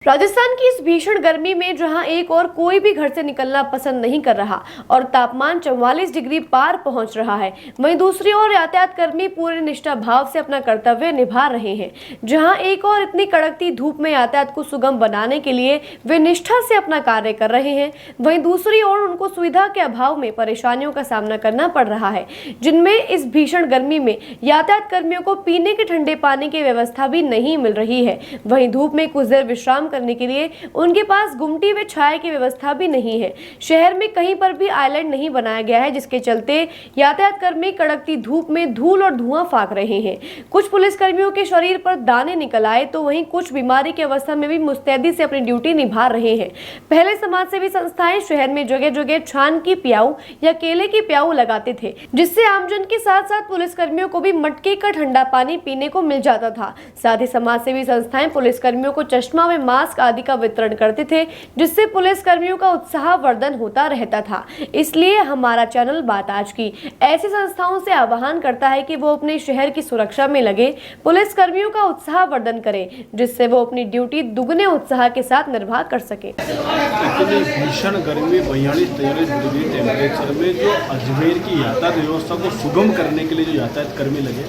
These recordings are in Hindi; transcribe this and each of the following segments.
राजस्थान की इस भीषण गर्मी में जहां एक और कोई भी घर से निकलना पसंद नहीं कर रहा और तापमान 44 डिग्री पार पहुंच रहा है, वहीं दूसरी ओर यातायात कर्मी पूरे निष्ठा भाव से अपना कर्तव्य निभा रहे हैं। जहां एक और इतनी कड़कती धूप में यातायात को सुगम बनाने के लिए वे निष्ठा से अपना कार्य कर रहे हैं, वहीं दूसरी ओर उनको सुविधा के अभाव में परेशानियों का सामना करना पड़ रहा है, जिनमें इस भीषण गर्मी में यातायात कर्मियों को पीने के ठंडे पानी की व्यवस्था भी नहीं मिल रही है। वहीं धूप में कुछ देर विश्राम करने के लिए उनके पास गुमटी व छाया की व्यवस्था भी नहीं है। शहर में कहीं पर भी आइलैंड नहीं बनाया गया है, जिसके चलते यातायात कर्मी कड़कती धूप में धूल और धुआं फाक रहे हैं। कुछ पुलिस कर्मियों के शरीर पर दाने निकल आए तो वहीं कुछ बीमारी की अवस्था में भी मुस्तैदी से अपनी ड्यूटी निभा रहे हैं। पहले समाज सेवी संस्थाएं शहर में जगह जगह छान की प्याऊ या केले की प्याऊ लगाते थे, जिससे आमजन के साथ साथ पुलिस कर्मियों को भी मटके का ठंडा पानी पीने को मिल जाता था। साथ ही समाज सेवी संस्थाएं पुलिस कर्मियों को चश्मा व मास्क आदि का वितरण करते थे, जिससे पुलिस कर्मियों का उत्साहवर्धन होता रहता था। इसलिए हमारा चैनल बात आज की ऐसी संस्थाओं से आह्वान करता है कि वो अपने शहर की सुरक्षा में लगे पुलिस कर्मियों का उत्साहवर्धन करें, जिससे वो अपनी ड्यूटी दुगने उत्साह के साथ निर्वाह कर सके। भीषण गर्मी 42-43 डिग्री टेम्परेचर में जो अजमेर की यातायात व्यवस्था को सुगम करने के लिए जो यातायात कर्मी लगे,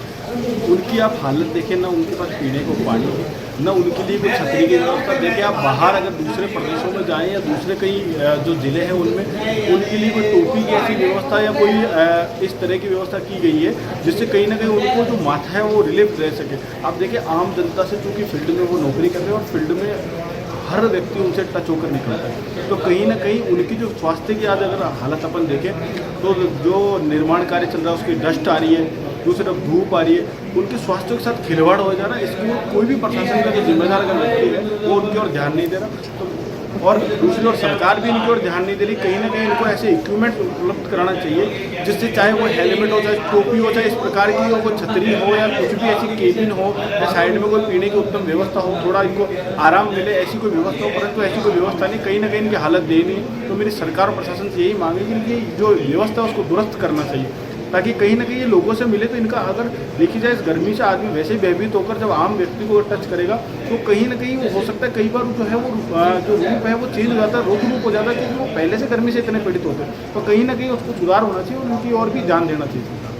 उनकी आप हालत देखें, ना उनके पास पीने को पानी है, ना उनके लिए कोई छतरी की व्यवस्था। देखिए आप बाहर अगर दूसरे प्रदेशों में जाएं या दूसरे कई जो ज़िले हैं उनमें, उनके लिए कोई टोपी की ऐसी व्यवस्था या कोई इस तरह की व्यवस्था की गई है जिससे कहीं ना कहीं उनको जो माथा है वो रिलीफ दे सके। आप देखिए आम जनता से चूँकि फील्ड में वो नौकरी कर रहे हैं और फील्ड में हर व्यक्ति उनसे टच होकर निकलता है, तो कहीं ना कहीं उनकी जो स्वास्थ्य की आज अगर हालत अपन देखें तो जो निर्माण कार्य चल रहा है उसकी डस्ट आ रही है, दूसरी तरफ धूप आ रही है, उनके स्वास्थ्य के साथ खिलवाड़ हो जा रहा है। इसमें कोई भी प्रशासन का जो जिम्मेदार अगर व्यक्ति है वो उनकी ओर ध्यान नहीं दे रहा, तो और दूसरी ओर सरकार भी इनकी ओर ध्यान नहीं दे रही। कहीं ना कहीं इनको ऐसे इक्विपमेंट उपलब्ध कराना चाहिए जिससे चाहे वो हेलमेट हो, चाहे टोपी हो, चाहे इस प्रकार की हो, कोई छतरी हो या कुछ भी ऐसी केबिन हो या साइड में कोई पीने की उत्तम व्यवस्था हो, थोड़ा इनको आराम मिले, ऐसी कोई व्यवस्था हो। परंतु ऐसी कोई व्यवस्था नहीं, कहीं ना कहीं इनकी हालत दे नहीं। तो मेरी सरकार और प्रशासन से यही मांग है कि इनकी जो व्यवस्था है उसको दुरुस्त करना चाहिए, ताकि कहीं ना कहीं ये लोगों से मिले। तो इनका अगर देखी जाए इस गर्मी से आदमी वैसे ही भयभीत होकर जब आम व्यक्ति को टच करेगा तो कहीं ना कहीं हो सकता है कई बार जो है वो जो रूप है वो चेंज हो जाता है, रोग रूप हो जाता है, क्योंकि वो पहले से गर्मी से इतने पीड़ित होते हैं। तो कहीं ना कहीं उसको सुधार होना चाहिए और उनकी और भी ध्यान देना चाहिए।